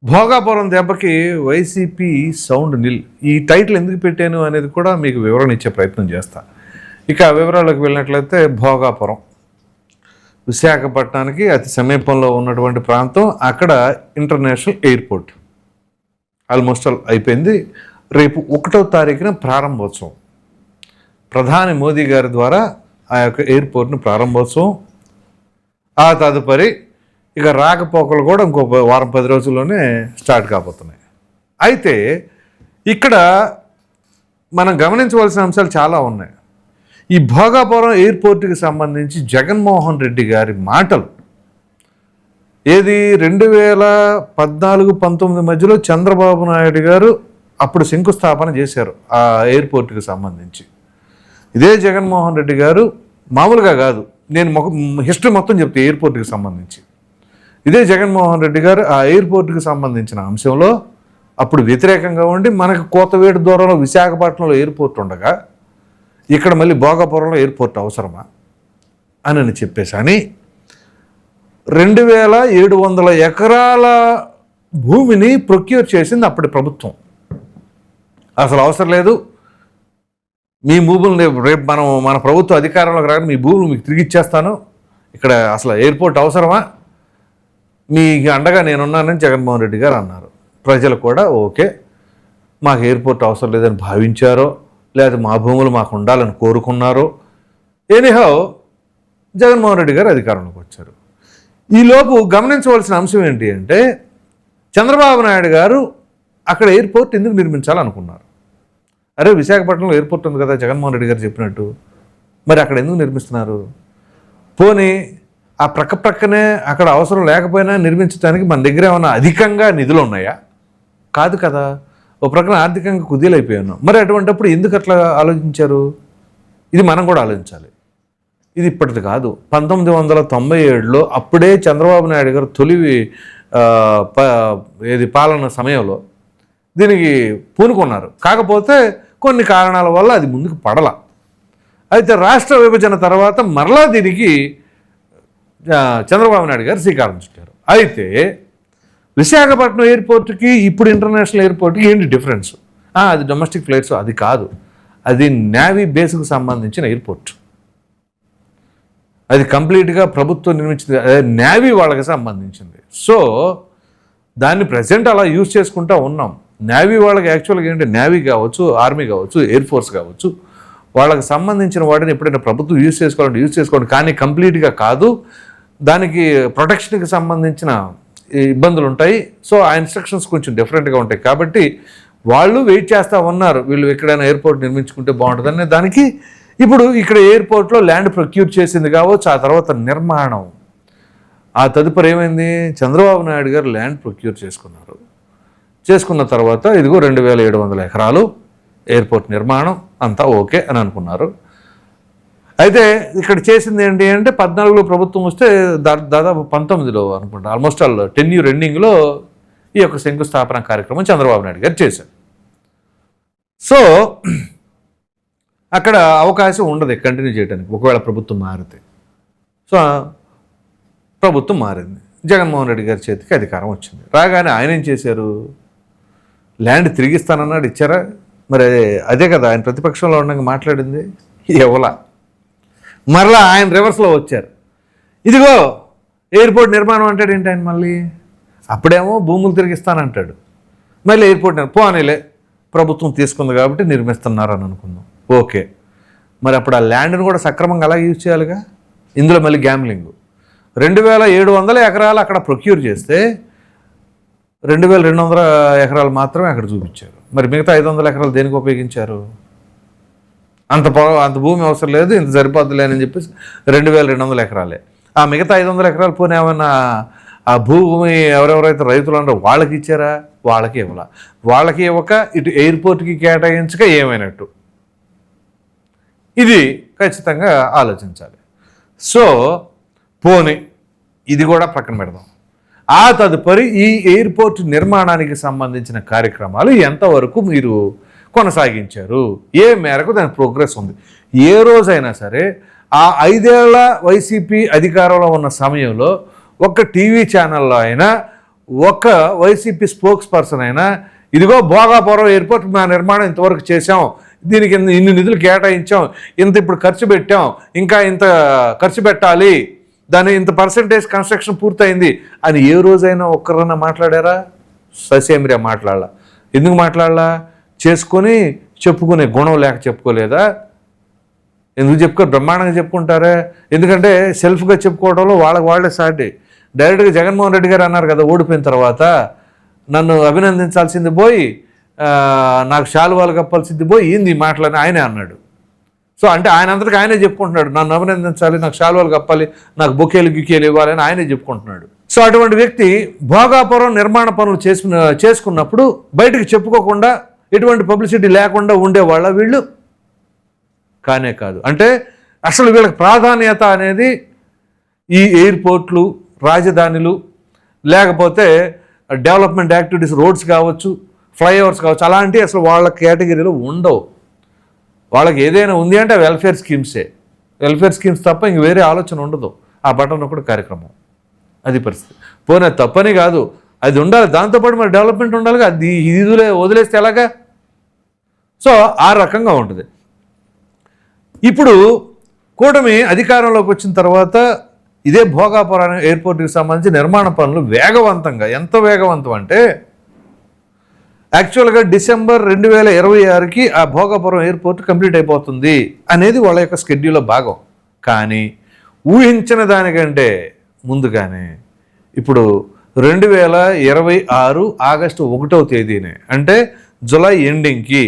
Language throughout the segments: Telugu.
భోగాపురం దెబ్బకి వైసీపీ సౌండ్ నిల్. ఈ టైటిల్ ఎందుకు పెట్టాను అనేది కూడా మీకు వివరణ ఇచ్చే ప్రయత్నం చేస్తా. ఇక వివరాలకు వెళ్ళినట్లయితే భోగాపురం విశాఖపట్నానికి అతి సమీపంలో ఉన్నటువంటి ప్రాంతం. అక్కడ ఇంటర్నేషనల్ ఎయిర్పోర్ట్ ఆల్మోస్ట్ అయిపోయింది. రేపు 1వ తారీఖున ప్రారంభోత్సవం. ప్రధాని మోదీ గారి ద్వారా ఆ యొక్క ఎయిర్పోర్ట్ను ప్రారంభోత్సవం. ఆ తదుపరి ఇక రాకపోకలు కూడా ఇంకో వారం 10 రోజుల్లోనే స్టార్ట్ కాబోతున్నాయి. అయితే ఇక్కడ మనం గమనించవలసిన అంశాలు చాలా ఉన్నాయి. ఈ భోగాపురం ఎయిర్పోర్ట్కి సంబంధించి జగన్మోహన్ రెడ్డి గారి మాటలు ఏది 2014-19 మధ్యలో చంద్రబాబు నాయుడు గారు అప్పుడు శంకుస్థాపన చేశారు ఆ ఎయిర్పోర్ట్కి సంబంధించి. ఇదే జగన్మోహన్ రెడ్డి గారు మామూలుగా కాదు, నేను హిస్టరీ మొత్తం చెప్తే ఎయిర్పోర్ట్కి సంబంధించి ఇదే జగన్మోహన్ రెడ్డి గారు ఆ ఎయిర్పోర్ట్కి సంబంధించిన అంశంలో అప్పుడు వ్యతిరేకంగా ఉండి మనకు కోతవేడు దూరంలో విశాఖపట్నంలో ఎయిర్పోర్ట్ ఉండగా ఇక్కడ మళ్ళీ భోగాపురంలో ఎయిర్పోర్ట్ అవసరమా అని చెప్పేసి అని 2700 ఎకరాల భూమిని ప్రొక్యూర్ చేసింది అప్పటి ప్రభుత్వం. అసలు అవసరం లేదు, మీ భూములు రేపు మన ప్రభుత్వం అధికారంలోకి రాగానే మీ భూములు మీకు తిరిగి ఇచ్చేస్తాను, ఇక్కడ అసలు ఎయిర్పోర్ట్ అవసరమా, మీ అండగా నేనున్నానని జగన్మోహన్ రెడ్డి గారు అన్నారు. ప్రజలు కూడా ఓకే, మాకు ఎయిర్పోర్ట్ అవసరం లేదని భావించారో లేదా మా భూములు మాకు ఉండాలని కోరుకున్నారో, ఎనీహౌ జగన్మోహన్ రెడ్డి గారు అధికారంలోకి వచ్చారు. ఈలోపు గమనించవలసిన అంశం ఏంటి అంటే చంద్రబాబు నాయుడు గారు అక్కడ ఎయిర్పోర్ట్ ఎందుకు నిర్మించాలనుకున్నారు. అరే విశాఖపట్నంలో ఎయిర్పోర్ట్ ఉంది కదా జగన్మోహన్ రెడ్డి గారు చెప్పినట్టు, మరి అక్కడ ఎందుకు నిర్మిస్తున్నారు? పోనీ ఆ ప్రక్కనే అక్కడ అవసరం లేకపోయినా నిర్మించడానికి మన దగ్గర ఏమైనా అధికంగా నిధులు ఉన్నాయా? కాదు కదా, ఓ ప్రక్కన ఆర్థికంగా కుదేలైపోయి ఉన్నాం. మరి అటువంటిప్పుడు ఎందుకు అట్లా ఆలోచించారు? ఇది మనం కూడా ఆలోచించాలి. ఇది ఇప్పటిది కాదు, 1997లో అప్పుడే చంద్రబాబు నాయుడు గారు తొలి పాలన సమయంలో దీనికి పూనుకున్నారు. కాకపోతే కొన్ని కారణాల వల్ల అది ముందుకు పడల. అయితే రాష్ట్ర విభజన తర్వాత మరలా దీనికి చంద్రబాబు నాయుడు గారు శ్రీకారం చుట్టారు. అయితే విశాఖపట్నం ఎయిర్పోర్ట్కి ఇప్పుడు ఇంటర్నేషనల్ ఎయిర్పోర్ట్కి ఏంటి డిఫరెన్స్? అది డొమెస్టిక్ ఫ్లైట్స్ అది కాదు, అది నేవీ బేస్కు సంబంధించిన ఎయిర్పోర్ట్. అది కంప్లీట్గా ప్రభుత్వం నిర్మించింది, నేవీ వాళ్ళకి సంబంధించింది. సో దాన్ని ప్రజెంట్ అలా యూజ్ చేసుకుంటూ ఉన్నాం. నేవీ వాళ్ళకి యాక్చువల్గా ఏంటి, నేవీ కావచ్చు, ఆర్మీ కావచ్చు, ఎయిర్ ఫోర్స్ కావచ్చు, వాళ్ళకి సంబంధించిన వాటిని ఎప్పుడైనా ప్రభుత్వం యూజ్ చేసుకోండి, కానీ కంప్లీట్గా కాదు. దానికి ప్రొటెక్షన్కి సంబంధించిన ఇబ్బందులు ఉంటాయి. సో ఆ ఇన్స్ట్రక్షన్స్ కొంచెం డిఫరెంట్గా ఉంటాయి. కాబట్టి వాళ్ళు వెయిట్ చేస్తూ ఉన్నారు, వీళ్ళు ఎక్కడైనా ఎయిర్పోర్ట్ నిర్మించుకుంటే బాగుంటుందని. దానికి ఇప్పుడు ఇక్కడ ఎయిర్పోర్ట్లో ల్యాండ్ ప్రొక్యూర్ చేసింది కావచ్చు, ఆ తర్వాత నిర్మాణం, ఆ తదుపరి ఏమైంది, చంద్రబాబు నాయుడు గారు ల్యాండ్ ప్రొక్యూర్ చేసుకున్న తర్వాత ఇదిగో 2700 ఎకరాలు ఎయిర్పోర్ట్ నిర్మాణం అంతా ఓకే అని అనుకున్నారు. అయితే ఇక్కడ చేసింది ఏంటి అంటే 14లో ప్రభుత్వం వస్తే దాదాపు 19లో అనుకుంటా ఆల్మోస్ట్ 10 year ఎండింగ్లో ఈ యొక్క శంకుస్థాపన కార్యక్రమం చంద్రబాబు నాయుడు గారు చేశారు. సో అక్కడ అవకాశం ఉండదు కంటిన్యూ చేయడానికి ఒకవేళ ప్రభుత్వం మారితే. సో ప్రభుత్వం మారింది, జగన్మోహన్ రెడ్డి గారి చేతికి అధికారం వచ్చింది. రాగానే ఆయన ఏం చేశారు, ల్యాండ్ తిరిగిస్తానన్నాడు, ఇచ్చారా? మరి అదే కదా ఆయన ప్రతిపక్షంలో ఉండగా మాట్లాడింది, ఎవలా మరలా ఆయన రివర్స్లో వచ్చారు. ఇదిగో ఎయిర్పోర్ట్ నిర్మాణం అంటాడు ఏంటి ఆయన మళ్ళీ, అప్పుడేమో భూములు తిరిగిస్తానంటాడు, మళ్ళీ ఎయిర్పోర్ట్ పోనీలే ప్రభుత్వం తీసుకుంది కాబట్టి నిర్మిస్తున్నారు అని అనుకుందాం, ఓకే. మరి అప్పుడు ఆ ల్యాండ్ని కూడా సక్రమంగా అలా యూజ్ చేయాలిగా. ఇందులో మళ్ళీ గ్యామ్లింగ్. 2700 ఎకరాలు అక్కడ ప్రొక్యూర్ చేస్తే 2200 ఎకరాలు మాత్రమే అక్కడ చూపించారు. మరి మిగతా 500 ఎకరాలు దేనికి ఉపయోగించారు? అంత భూమి అవసరం లేదు, ఇంత సరిపోద్దులే అని చెప్పేసి 2200 ఎకరాలే. ఆ మిగతా 500 ఎకరాలు పోనీ ఏమన్నా ఆ భూమి ఎవరెవరైతే రైతులు అన్నారో వాళ్ళకి ఇచ్చారా? వాళ్ళకి ఇవ్వాల. వాళ్ళకి ఇవ్వక ఇటు ఎయిర్పోర్ట్కి కేటాయించక ఏమైనట్టు? ఇది ఖచ్చితంగా ఆలోచించాలి. సో పోనీ ఇది కూడా పక్కన పెడదాం. ఆ తదుపరి ఈ ఎయిర్పోర్ట్ నిర్మాణానికి సంబంధించిన కార్యక్రమాలు ఎంతవరకు మీరు కొనసాగించారు, ఏ మేరకు దాని ప్రోగ్రెస్ ఉంది? ఏ రోజైనా సరే ఆ 5 ఏళ్ల వైసీపీ అధికారంలో ఉన్న సమయంలో ఒక్క టీవీ ఛానల్లో అయినా ఒక వైసీపీ స్పోక్స్ పర్సన్ అయినా ఇదిగో భోగాపురం ఎయిర్పోర్ట్ మా నిర్మాణం ఇంతవరకు చేసాం, దీనికి ఇన్ని నిధులు కేటాయించాం, ఇంత ఇప్పుడు ఖర్చు పెట్టాం, ఇంకా ఇంత ఖర్చు పెట్టాలి, దాని ఇంత పర్సంటేజ్ కన్స్ట్రక్షన్ పూర్తయింది అని ఏ రోజైనా ఒక్కరన్నా మాట్లాడారా? ససేమిరా మాట్లాడాల. ఎందుకు మాట్లాడాలా? చేసుకొని చెప్పుకునే గుణం లేక చెప్పుకోలేదా? ఎందుకు బ్రహ్మాండంగా చెప్పుకుంటారా? ఎందుకంటే సెల్ఫ్గా చెప్పుకోవడంలో వాళ్ళే సాటి. డైరెక్ట్గా జగన్మోహన్ రెడ్డి గారు అన్నారు కదా ఓడిపోయిన తర్వాత, నన్ను అభినందించాల్సింది పోయి నాకు శాలువాలు కప్పాల్సింది పోయి ఏంది మాటలని ఆయనే అన్నాడు. సో అంటే ఆయన అంతటికి ఆయనే చెప్పుకుంటున్నాడు, నన్ను అభినందించాలి, నాకు శాలువాలు కప్పాలి, నాకు బొకేలు గికేలు ఇవ్వాలని ఆయనే చెప్పుకుంటున్నాడు. సో అటువంటి వ్యక్తి భోగాపురం నిర్మాణ పనులు చేసుకున్నప్పుడు బయటకు చెప్పుకోకుండా ఎటువంటి పబ్లిసిటీ లేకుండా ఉండేవాళ్ళ వీళ్ళు? కానే కాదు. అంటే అసలు వీళ్ళకి ప్రాధాన్యత అనేది ఈ ఎయిర్పోర్ట్లు, రాజధానులు, లేకపోతే డెవలప్మెంట్ యాక్టివిటీస్, రోడ్స్ కావచ్చు, ఫ్లైఓవర్స్ కావచ్చు, అలాంటివి అసలు వాళ్ళ కేటగిరీలో ఉండవు. వాళ్ళకి ఏదైనా ఉంది అంటే వెల్ఫేర్ స్కీమ్సే. వెల్ఫేర్ స్కీమ్స్ తప్ప ఇంక వేరే ఆలోచన ఉండదు. ఆ బటన్ ఒకటి కార్యక్రమం, అది పరిస్థితి. పోనీ తప్పని కాదు, అది ఉండాలి, దాంతోపాటు మరి డెవలప్మెంట్ ఉండాలిగా. అది ఇది వదిలేస్తే ఎలాగా? సో ఆ రకంగా ఉంటుంది. ఇప్పుడు కూటమి అధికారంలోకి వచ్చిన తర్వాత ఇదే భోగాపురం ఎయిర్పోర్ట్కి సంబంధించి నిర్మాణ పనులు వేగవంతంగా, ఎంత వేగవంతం అంటే యాక్చువల్గా డిసెంబర్ 2026కి ఆ భోగాపురం ఎయిర్పోర్ట్ కంప్లీట్ అయిపోతుంది అనేది వాళ్ళ యొక్క షెడ్యూల్లో భాగం. కానీ ఊహించిన దానికంటే ముందుగానే ఇప్పుడు 2026 ఆగస్టు 1వ తేదీనే, అంటే జూలై ఎండింగ్కి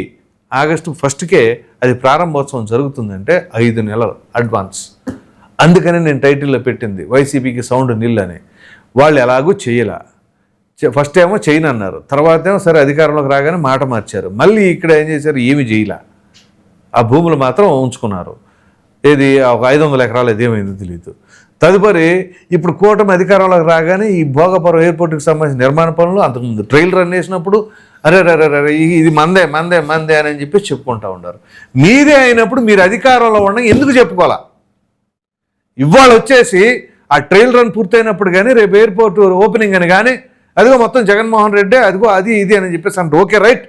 ఆగస్టు 1కే అది ప్రారంభోత్సవం జరుగుతుందంటే 5 నెలలు అడ్వాన్స్. అందుకని నేను టైటిల్లో పెట్టింది వైసీపీకి సౌండ్ నిల్ అని. వాళ్ళు ఎలాగూ చేయలే. ఫస్ట్ ఏమో చేయను అన్నారు, తర్వాత ఏమో సరే అధికారంలోకి రాగానే మాట మార్చారు. మళ్ళీ ఇక్కడ ఏం చేశారు? ఏమి చేయలే. ఆ భూములు మాత్రం ఉంచుకున్నారు. ఏది ఒక 500 ఎకరాలు ఏదేమైందో తెలియదు. తదుపరి ఇప్పుడు కూటమి అధికారంలోకి రాగానే ఈ భోగాపురం ఎయిర్పోర్ట్కి సంబంధించిన నిర్మాణ పనులు, అంతకుముందు ట్రైల్ రన్ చేసినప్పుడు అరే ఇది మందే మందే మందే అని చెప్పి చెప్పుకుంటూ ఉంటారు. మీదే అయినప్పుడు మీరు అధికారంలో ఉండగా ఎందుకు చెప్పుకోవాలా? ఇవాళ వచ్చేసి ఆ ట్రైల్ రన్ పూర్తయినప్పుడు కానీ, రేపు ఎయిర్పోర్ట్ ఓపెనింగ్ అని కానీ, అదిగో మొత్తం జగన్మోహన్ రెడ్డి, అదిగో అది ఇది అని చెప్పేసి అంటే ఓకే రైట్.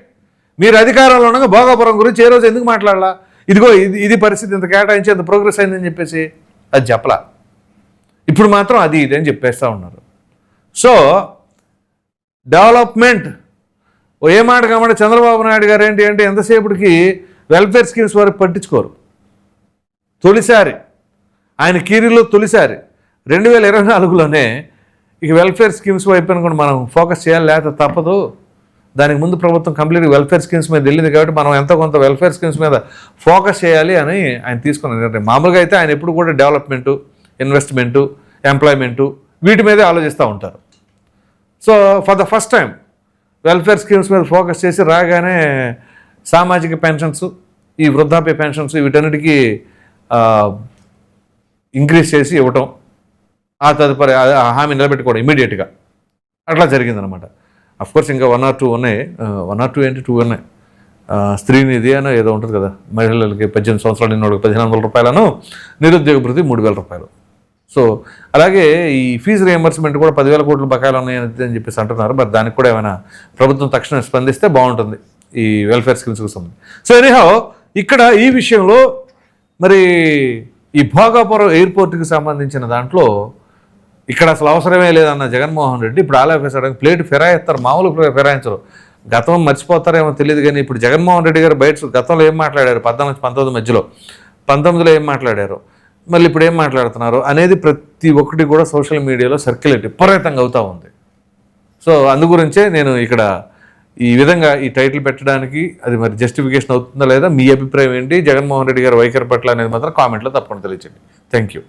మీరు అధికారంలో ఉండగా భోగాపురం గురించి ఏ రోజు ఎందుకు మాట్లాడాలా? ఇదిగో ఇది పరిస్థితి, ఇంత కేటాయించి ఇంత ప్రోగ్రెస్ అయిందని చెప్పేసి అది చెప్పలా. ఇప్పుడు మాత్రం అది ఇది అని చెప్పేస్తూ ఉన్నారు. సో డెవలప్మెంట్ ఏ మాట కామాట చంద్రబాబు నాయుడు గారు ఏంటి అంటే ఎంతసేపటికి వెల్ఫేర్ స్కీమ్స్ వరకు పట్టించుకోరు. తొలిసారి ఆయన కీరీలో తొలిసారి 2024లోనే ఇక వెల్ఫేర్ స్కీమ్స్ వైపు కూడా మనం ఫోకస్ చేయాలి, లేకపోతే తప్పదు. దానికి ముందు ప్రభుత్వం కంప్లీట్గా వెల్ఫేర్ స్కీమ్స్ మీద వెళ్ళింది కాబట్టి మనం ఎంతో కొంత వెల్ఫేర్ స్కీమ్స్ మీద ఫోకస్ చేయాలి అని ఆయన తీసుకున్న నిర్ణయం. మామూలుగా అయితే ఆయన ఎప్పుడు కూడా డెవలప్మెంటు, ఇన్వెస్ట్మెంటు, ఎంప్లాయ్మెంటు వీటి మీదే ఆలోచిస్తూ ఉంటారు. So for the first time welfare schemes మీద ఫోకస్ చేసి రాగానే సామాజిక పెన్షన్స్, ఈ వృద్ధాప్య పెన్షన్స్ వీటన్నిటికీ ఇంక్రీజ్ చేసి ఇవ్వటం, ఆ తదుపరి హామీ నిలబెట్టుకోవడం ఇమీడియట్గా అట్లా జరిగిందనమాట. అఫ్కోర్స్ ఇంకా 1 or 2 ఉన్నాయి. 1 or 2 ఏంటి 2 ఉన్నాయి. స్త్రీనిధి అని ఏదో ఉంటుంది కదా, మహిళలకి 18 సంవత్సరాలు నిన్నోడికి 1500 రూపాయలను, నిరుద్యోగ భృతి 3000 రూపాయలు. సో అలాగే ఈ ఫీజు రియంబర్స్మెంట్ కూడా 10,000 కోట్ల బకాయిలు ఉన్నాయని చెప్పేసి అంటున్నారు. మరి దానికి కూడా ఏమైనా ప్రభుత్వం తక్షణం స్పందిస్తే బాగుంటుంది ఈ వెల్ఫేర్ స్కీమ్స్కి సంబంధించి. సో ఎనీహౌ ఇక్కడ ఈ విషయంలో మరి ఈ భోగాపురం ఎయిర్పోర్ట్కి సంబంధించిన దాంట్లో ఇక్కడ అసలు అవసరమే లేదన్న జగన్మోహన్ రెడ్డి ఇప్పుడు ఆలోచించడానికి ప్లేట్ ఫిరాయిస్తారు. మామూలు ఫిరాయించరు. గతం మర్చిపోతారేమో తెలియదు కానీ ఇప్పుడు జగన్మోహన్ రెడ్డి గారు బయట గతంలో ఏం మాట్లాడారు, 14-19 మధ్యలో, 19లో ఏం మాట్లాడారు, మళ్ళీ ఇప్పుడు ఏం మాట్లాడుతున్నారు అనేది ప్రతి ఒక్కటి కూడా సోషల్ మీడియాలో సర్క్యులేట్ విపరీతంగా అవుతూ ఉంది. సో అందుగురించే నేను ఇక్కడ ఈ విధంగా ఈ టైటిల్ పెట్టడానికి అది మరి జస్టిఫికేషన్ అవుతుందా లేదా, మీ అభిప్రాయం ఏంటి, జగన్మోహన్ రెడ్డి గారు వైఖరి పట్ల అనేది మాత్రం కామెంట్లో తప్పకుండా తెలియజేయండి. Thank you.